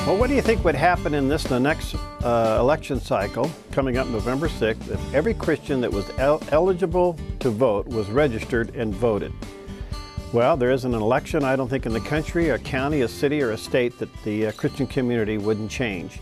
Well, what do you think would happen in the next election cycle coming up November 6th if every Christian that was eligible to vote was registered and voted? Well, there isn't an election, I don't think, in the country, a county, a city, or a state that the Christian community wouldn't change.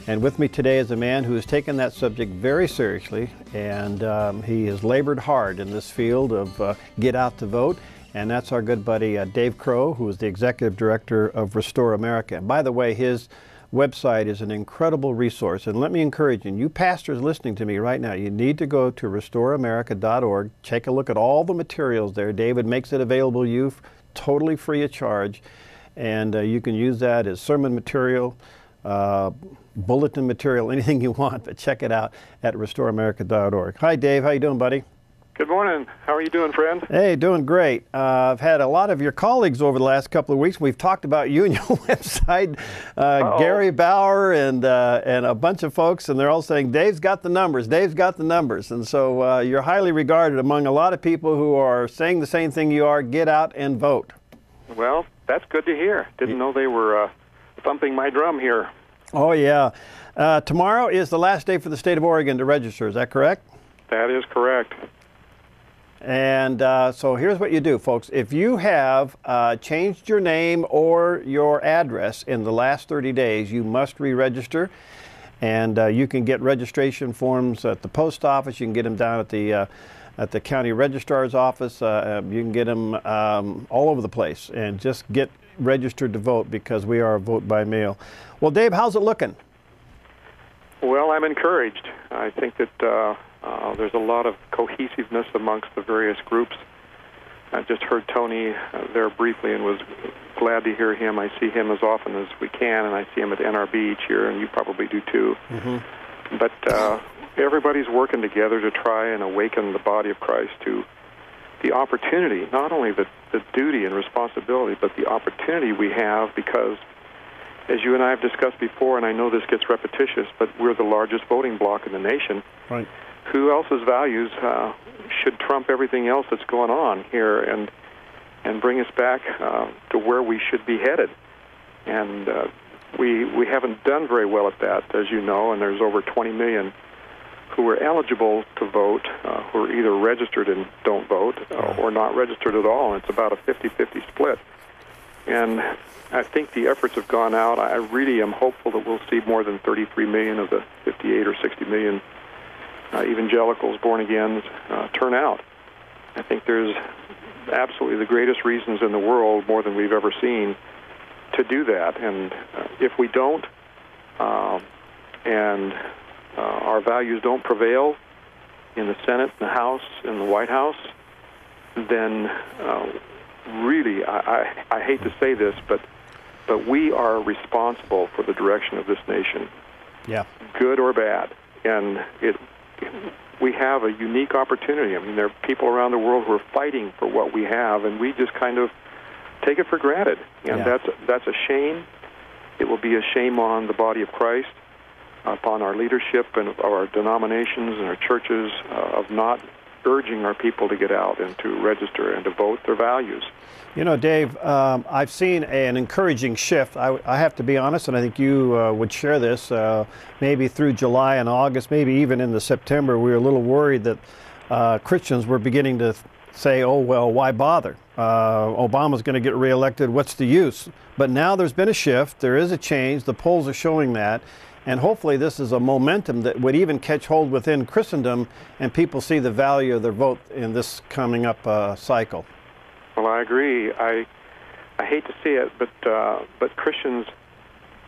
And with me today is a man who has taken that subject very seriously, and he has labored hard in this field of get out to vote. And that's our good buddy Dave Crowe, who is the Executive Director of Restore America. And by the way, his website is an incredible resource. And let me encourage you pastors listening to me right now, you need to go to restoreamerica.org, take a look at all the materials there. David makes it available to you totally free of charge. And you can use that as sermon material, bulletin material, anything you want, but check it out at restoreamerica.org. Hi, Dave. How you doing, buddy? Good morning. How are you doing, friend? Hey, doing great. I've had a lot of your colleagues over the last couple of weeks. We've talked about you and your website, Gary Bauer and a bunch of folks, and they're all saying, Dave's got the numbers, Dave's got the numbers. And so you're highly regarded among a lot of people who are saying the same thing you are, get out and vote. Well, that's good to hear. Didn't know they were thumping my drum here. Oh, yeah. Tomorrow is the last day for the state of Oregon to register. Is that correct? That is correct. And so here's what you do, folks. If you have changed your name or your address in the last 30 days, you must re-register. And you can get registration forms at the post office. You can get them down at the county registrar's office. You can get them all over the place. And just get registered to vote, because we are a vote by mail. Well, Dave, how's it looking? Well, I'm encouraged. I think that there's a lot of cohesiveness amongst the various groups. I just heard Tony there briefly and was glad to hear him. I see him as often as we can, and I see him at NRB each year, and you probably do too. Mm-hmm. But everybody's working together to try and awaken the body of Christ to the opportunity, not only the duty and responsibility, but the opportunity we have, because as you and I have discussed before, and I know this gets repetitious, but we're the largest voting bloc in the nation. Right. Who else's values should trump everything else that's going on here and bring us back to where we should be headed? And we haven't done very well at that, as you know, and there's over 20 million who are eligible to vote, who are either registered and don't vote or not registered at all, and it's about a 50-50 split. And I think the efforts have gone out. I really am hopeful that we'll see more than 33 million of the 58 or 60 million evangelicals, born-agains, turn out. I think there's absolutely the greatest reasons in the world, more than we've ever seen, to do that. And if we don't, and our values don't prevail in the Senate, in the House, in the White House, then really, I hate to say this, but we are responsible for the direction of this nation, good or bad. And we have a unique opportunity. I mean, there are people around the world who are fighting for what we have, and we just kind of take it for granted. And that's a shame. It will be a shame on the body of Christ, upon our leadership and our denominations and our churches, of not urging our people to get out and to register and to vote their values. You know, Dave, I've seen an encouraging shift. I have to be honest, and I think you would share this, maybe through July and August, maybe even into September, we were a little worried that Christians were beginning to say, oh, well, why bother? Obama's going to get reelected, what's the use? But now there's been a shift, there is a change, the polls are showing that, and hopefully this is a momentum that would even catch hold within Christendom, and people see the value of their vote in this coming up cycle. Well, I agree. I hate to see it, but Christians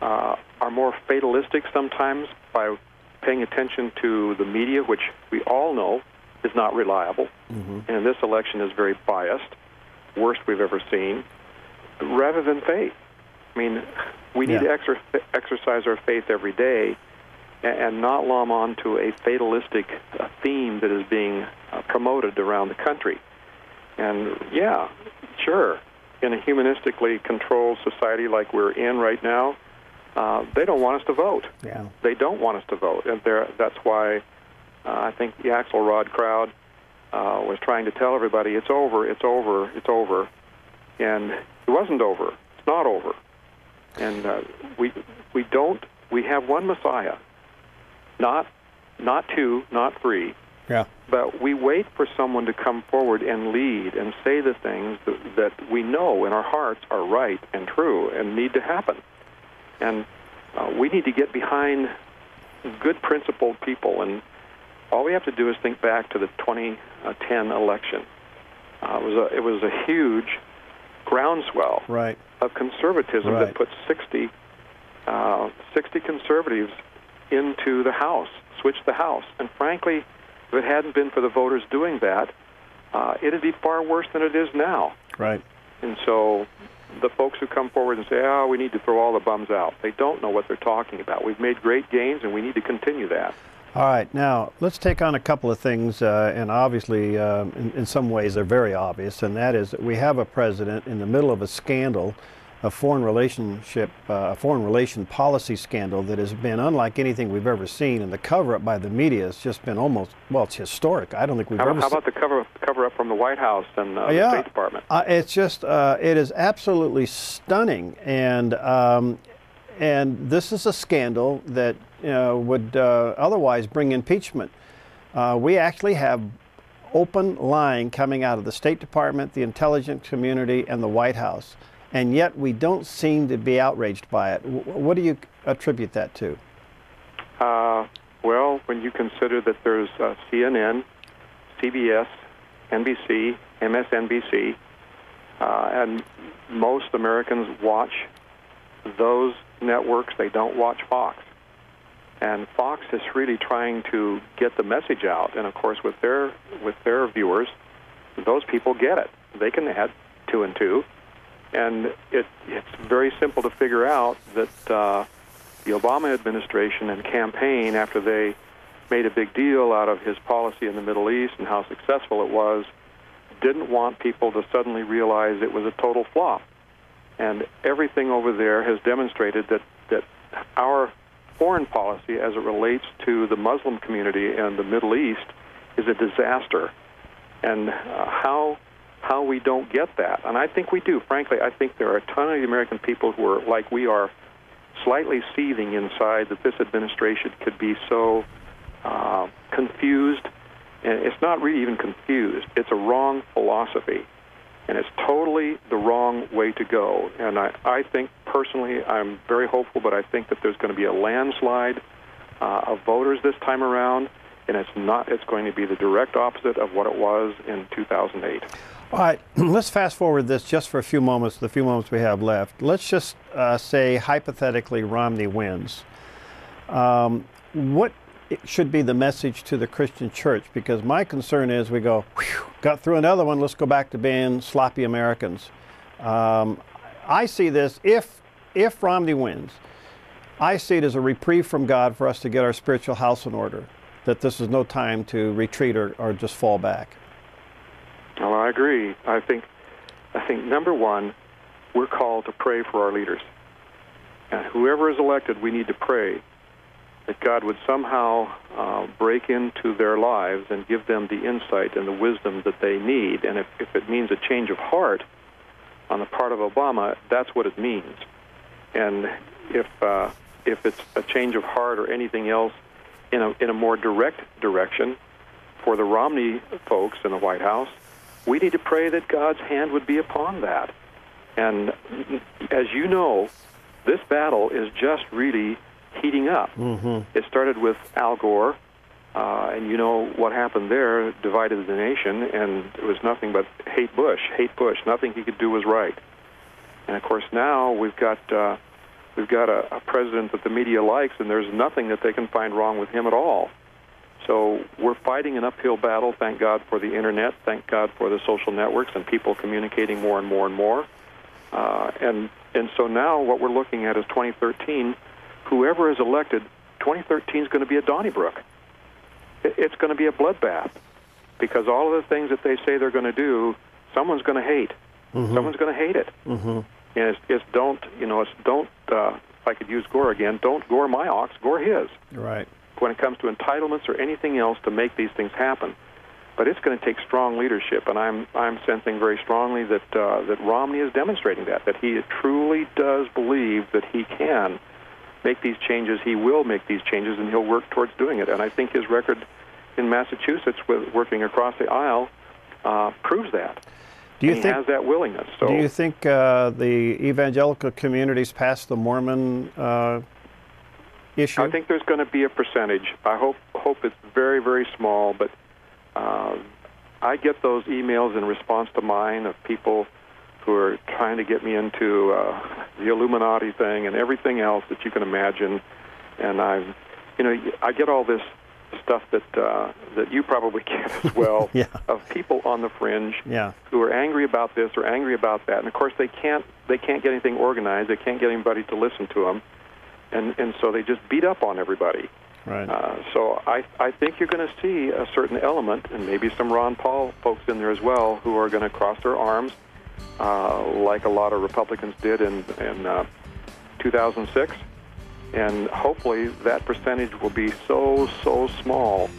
are more fatalistic sometimes by paying attention to the media, which we all know is not reliable, and in this election is very biased, worst we've ever seen, rather than faith. I mean, we need to exercise our faith every day and not lom on to a fatalistic theme that is being promoted around the country. And sure, in a humanistically controlled society like we're in right now, they don't want us to vote. Yeah. They don't want us to vote. And that's why I think the Axelrod crowd was trying to tell everybody, it's over, it's over, it's over. And it wasn't over. It's not over. And we have one Messiah, not two, not three. Yeah. But we wait for someone to come forward and lead and say the things that we know in our hearts are right and true and need to happen. And we need to get behind good, principled people. And all we have to do is think back to the 2010 election. It was a huge groundswell right. of conservatism right. that put 60 conservatives into the House, switched the House. And frankly, if it hadn't been for the voters doing that, it'd be far worse than it is now. Right. And so the folks who come forward and say, oh, we need to throw all the bums out, they don't know what they're talking about. We've made great gains, and we need to continue that. All right. Now, let's take on a couple of things, and obviously, in some ways, they're very obvious, and that is that we have a president in the middle of a scandal, a foreign relation policy scandal that has been unlike anything we've ever seen, and the cover-up by the media has just been almost, well, it's historic. I don't think we've ever seen. How about the cover-up from the White House and the State Department? It's just, it is absolutely stunning, and this is a scandal that would otherwise bring impeachment. We actually have open lying coming out of the State Department, the intelligence community, and the White House. And yet we don't seem to be outraged by it. What do you attribute that to? Well, when you consider that there's CNN, CBS, NBC, MSNBC, and most Americans watch those networks. They don't watch Fox. And Fox is really trying to get the message out. And, of course, with their viewers, those people get it. They can add 2 and 2. And it's very simple to figure out that the Obama administration and campaign, after they made a big deal out of his policy in the Middle East and how successful it was, didn't want people to suddenly realize it was a total flop. And everything over there has demonstrated that our foreign policy as it relates to the Muslim community and the Middle East is a disaster. And how we don't get that. And I think we do. Frankly, I think there are a ton of the American people who are, like we are, slightly seething inside that this administration could be so confused. And it's not really even confused. It's a wrong philosophy. And it's totally the wrong way to go. And I think, personally, I'm very hopeful, but I think that there's going to be a landslide of voters this time around, and it's going to be the direct opposite of what it was in 2008. All right, let's fast forward this just for a few moments, the few moments we have left. Let's just say, hypothetically, Romney wins. What should be the message to the Christian church? Because my concern is we go, whew, got through another one, let's go back to being sloppy Americans. I see this, if Romney wins, I see it as a reprieve from God for us to get our spiritual house in order, that this is no time to retreat or just fall back. Well, I agree. I think number one, we're called to pray for our leaders. And whoever is elected, we need to pray that God would somehow break into their lives and give them the insight and the wisdom that they need. And if it means a change of heart on the part of Obama, that's what it means. And if it's a change of heart or anything else in a more direct direction for the Romney folks in the White House, we need to pray that God's hand would be upon that. And as you know, this battle is just really heating up. Mm-hmm. It started with Al Gore, and you know what happened there, divided the nation, and it was nothing but hate Bush. Nothing he could do was right. And of course now we've got a president that the media likes, and there's nothing that they can find wrong with him at all. So we're fighting an uphill battle. Thank God for the internet. Thank God for the social networks and people communicating more and more and more. And so now what we're looking at is 2013. Whoever is elected, 2013 is going to be a Donnybrook. It's going to be a bloodbath, because all of the things that they say they're going to do, someone's going to hate. Mm-hmm. Someone's going to hate it. Mm-hmm. And it's don't, if I could use Gore again, don't gore my ox, gore his. Right. When it comes to entitlements or anything else to make these things happen. But it's going to take strong leadership, and I'm sensing very strongly that that Romney is demonstrating that he truly does believe that he can make these changes. He will make these changes, and he'll work towards doing it. And I think his record in Massachusetts, with working across the aisle, proves that. He has that willingness. So, do you think the evangelical community's past the Mormon issue? I think there's going to be a percentage. I hope it's very, very small, but I get those emails in response to mine of people who are trying to get me into the Illuminati thing and everything else that you can imagine. And I get all this stuff that you probably get as well, yeah, of people on the fringe, yeah, who are angry about this or angry about that. And of course they can't get anything organized. They can't get anybody to listen to them, and so they just beat up on everybody. Right. So I think you're going to see a certain element, and maybe some Ron Paul folks in there as well, who are going to cross their arms, like a lot of Republicans did in 2006. And hopefully that percentage will be so small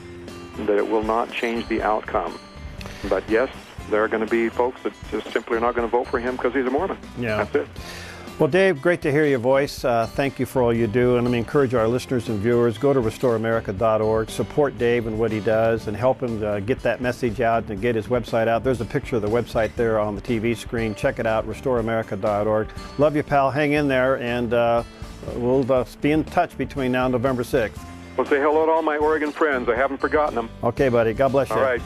that it will not change the outcome. But yes, there are going to be folks that just simply are not going to vote for him because he's a Mormon. Yeah. That's it. Well, Dave, great to hear your voice. Thank you for all you do. And let me encourage our listeners and viewers, go to restoreamerica.org, support Dave and what he does, and help him get that message out and get his website out. There's a picture of the website there on the TV screen. Check it out, restoreamerica.org. Love you, pal. Hang in there, and we'll be in touch between now and November 6th. Well, say hello to all my Oregon friends. I haven't forgotten them. Okay, buddy. God bless you. All right.